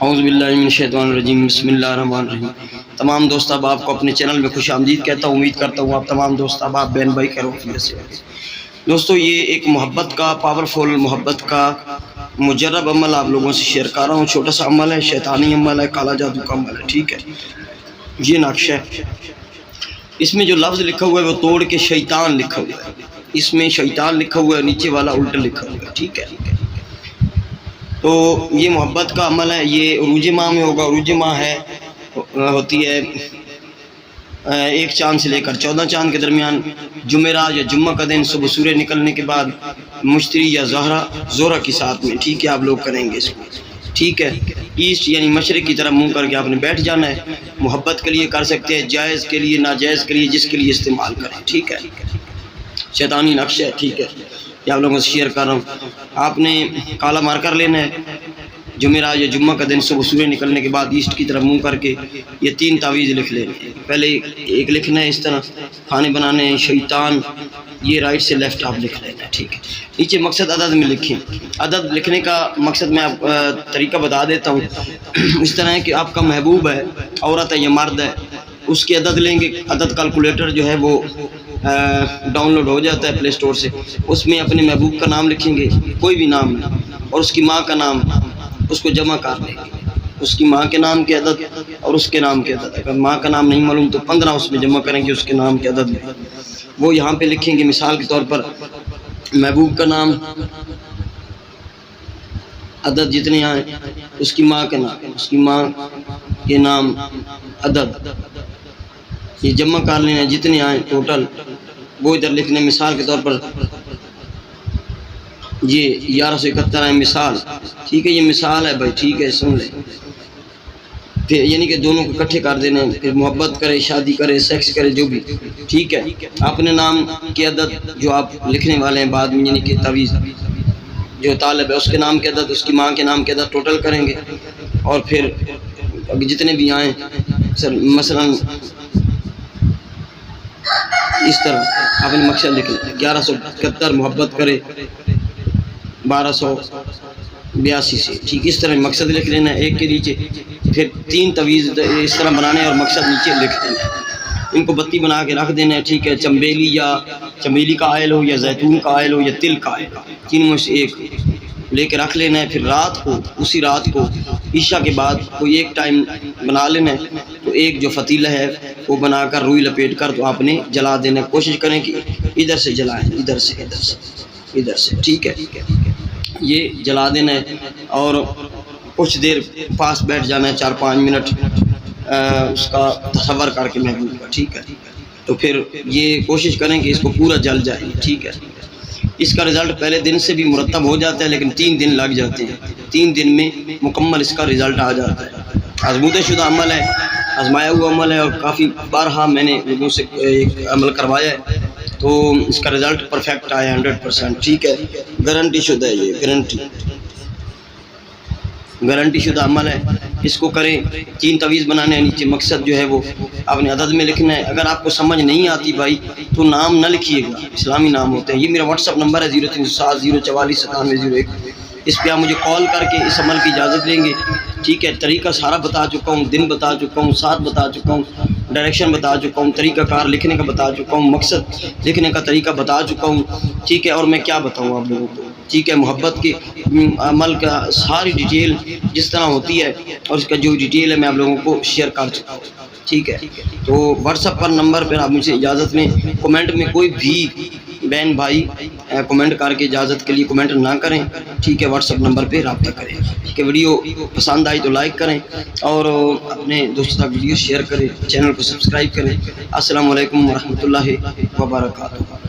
اعوذ باللہ من الشیطان الرجیم، بسم اللہ الرحمن الرحیم۔ تمام دوست احباب کو اپنے چینل میں خوش آمدید کہتا ہوں۔ امید کرتا ہوں آپ تمام دوست احباب بہن بھائی خیر وعافیت سے ہوں۔ دوستو، یہ ایک محبت کا پاورفل محبت کا مجرب عمل آپ لوگوں سے شیئر کر رہا ہوں۔ چھوٹا سا عمل ہے، شیطانی عمل ہے، کالا جادو کا عمل ہے، ٹھیک ہے۔ یہ نقشہ ہے، اس میں جو لفظ لکھا ہوا ہے وہ توڑ کے شیطان لکھا ہوا ہے۔ اس میں شیطان لکھا ہوا ہے، نیچے والا الٹا لکھا ہوا ہے، ٹھیک ہے۔ تو یہ محبت کا عمل ہے، یہ عروج ماہ میں ہوگا۔ عروج ماہ ہوتی ہے 1 چاند سے لے کر 14 چاند کے درمیان، جمعرات یا جمعہ کا دن صبح سورج نکلنے کے بعد مشتری یا زہرہ کے ساتھ میں، ٹھیک ہے۔ آپ لوگ کریں گے اس کو، ٹھیک ہے۔ ایسٹ یعنی مشرق کی طرف منہ کر کے آپ نے بیٹھ جانا ہے۔ محبت کے لیے کر سکتے ہیں، جائز کے لیے، ناجائز کے لیے، جس کے لیے استعمال کریں، ٹھیک ہے۔ شیطانی نقشہ ہے، ٹھیک ہے، یہ آپ لوگوں سے شیئر کر رہا ہوں۔ آپ نے کالا مارکر لینا ہے، جمعرات یا جمعہ کا دن صبح سورج نکلنے کے بعد ایسٹ کی طرف منہ کر کے یہ 3 تعویذ لکھ لینے ہیں۔ پہلے ایک لکھنا ہے اس طرح، کھانے بنانے شیطان، یہ رائٹ سے لیفٹ آپ لکھ لینا ہے، ٹھیک ہے۔ نیچے مقصد عدد میں لکھیں۔ عدد لکھنے کا مقصد میں آپ طریقہ بتا دیتا ہوں۔ اس طرح ہے کہ آپ کا محبوب ہے، عورت ہے یا مرد ہے، اس کے عدد لیں گے۔ عدد کیلکولیٹر جو ہے وہ ڈاؤن لوڈ ہو جاتا ہے پلے سٹور سے۔ اس میں اپنے محبوب کا نام لکھیں گے، کوئی بھی نام، اور اس کی ماں کا نام، اس کو جمع کر لیں گے۔ اس کی ماں کے نام کے عدد اور اس کے نام کے عدد، اگر ماں کا نام نہیں معلوم تو 15 اس میں جمع کریں گے، اس کے نام کے عدد میں وہ یہاں پہ لکھیں گے۔ مثال کے طور پر محبوب کا نام، عدد جتنے آئیں، اس کی ماں کا نام، اس کی ماں کے نام، عدد، یہ جمع کر لینا جتنے آئیں ٹوٹل، وہ ادھر لکھنے۔ مثال کے طور پر یہ 1171 ہے مثال، ٹھیک ہے۔ یہ مثال ہے بھائی، ٹھیک ہے، سن لیں۔ پھر یعنی کہ دونوں کو اکٹھے کر دینے، پھر محبت کرے، شادی کرے، سیکس کرے، جو بھی، ٹھیک ہے۔ اپنے نام کے عدد جو آپ لکھنے والے ہیں بعد میں، یعنی کہ تعویذ جو طالب ہے اس کے نام کے عدد، اس کی ماں کے نام کے عدد ٹوٹل کریں گے، اور پھر جتنے بھی آئیں، مثلا اس طرح اپنے مقصد لکھ لیں۔ 1171 محبت کرے 1282 سے، ٹھیک، اس طرح مقصد لکھ لینا ایک کے نیچے۔ پھر 3 تعویذ اس طرح بنانے اور مقصد نیچے لکھ دینا۔ ان کو بتی بنا کے رکھ دینا ہے، ٹھیک ہے۔ چمیلی کا آئل ہو یا زیتون کا آئل ہو یا تل کا آئل، تینوں میں سے ایک لے کے رکھ لینا ہے۔ پھر رات کو، اسی رات کو عشاء کے بعد کوئی ایک ٹائم بنا لینا ہے، تو ایک جو فتیلہ ہے وہ بنا کر روئی لپیٹ کر تو آپ نے جلا دینا۔ کوشش کریں کہ ادھر سے جلائیں، ادھر سے، ٹھیک ہے۔ یہ جلا دینا ہے اور کچھ دیر پاس بیٹھ جانا ہے، 4-5 منٹ، اس کا تصور کر کے محبوب کا، ٹھیک ہے۔ تو پھر یہ کوشش کریں کہ اس کو پورا جل جائے، ٹھیک ہے۔ اس کا رزلٹ پہلے دن سے بھی مرتب ہو جاتا ہے، لیکن 3 دن لگ جاتے ہیں۔ 3 دن میں مکمل اس کا رزلٹ آ جاتا ہے۔ آزمودہ شدہ عمل ہے، آزمایا ہوا عمل ہے، اور کافی بارہا میں نے لوگوں سے ایک عمل کروایا ہے، تو اس کا رزلٹ پرفیکٹ آیا 100%، ٹھیک ہے۔ گارنٹی شدہ ہے، یہ گارنٹی شدہ عمل ہے۔ اس کو کریں۔ 3 تعویذ بنانے ہیں، نیچے مقصد جو ہے وہ اپنے عدد میں لکھنا ہے۔ اگر آپ کو سمجھ نہیں آتی بھائی تو نام نہ لکھیے گا، اسلامی نام ہوتے ہیں۔ یہ میرا واٹس ایپ نمبر ہے 0307 044 9701۔ اس پہ آپ مجھے کال کر کے اس عمل کی اجازت لیں گے، ٹھیک ہے۔ طریقہ سارا بتا چکا ہوں، دن بتا چکا ہوں، ساتھ بتا چکا ہوں، ڈائریکشن بتا چکا ہوں، طریقہ کار لکھنے کا بتا چکا ہوں، مقصد لکھنے کا طریقہ بتا چکا ہوں، ٹھیک ہے۔ اور میں کیا بتاؤں آپ لوگوں کو، ٹھیک ہے۔ محبت کے عمل کا ساری ڈیٹیل جس طرح ہوتی ہے اور اس کا جو ڈیٹیل ہے میں آپ لوگوں کو شیئر کر چکا ہوں، ٹھیک ہے۔ تو واٹس ایپ پر نمبر پر آپ مجھے اجازت میں کومنٹ میں کوئی بھی بہن بھائی کومنٹ کر کے اجازت کے لیے کومنٹ نہ کریں، ٹھیک ہے۔ واٹس ایپ نمبر پہ رابطہ کریں، ٹھیک ہے۔ ویڈیو پسند آئی تو لائک کریں اور اپنے دوستوں تک ویڈیو شیئر کریں، چینل کو سبسکرائب کریں۔ السلام علیکم ورحمۃ اللہ وبرکاتہ۔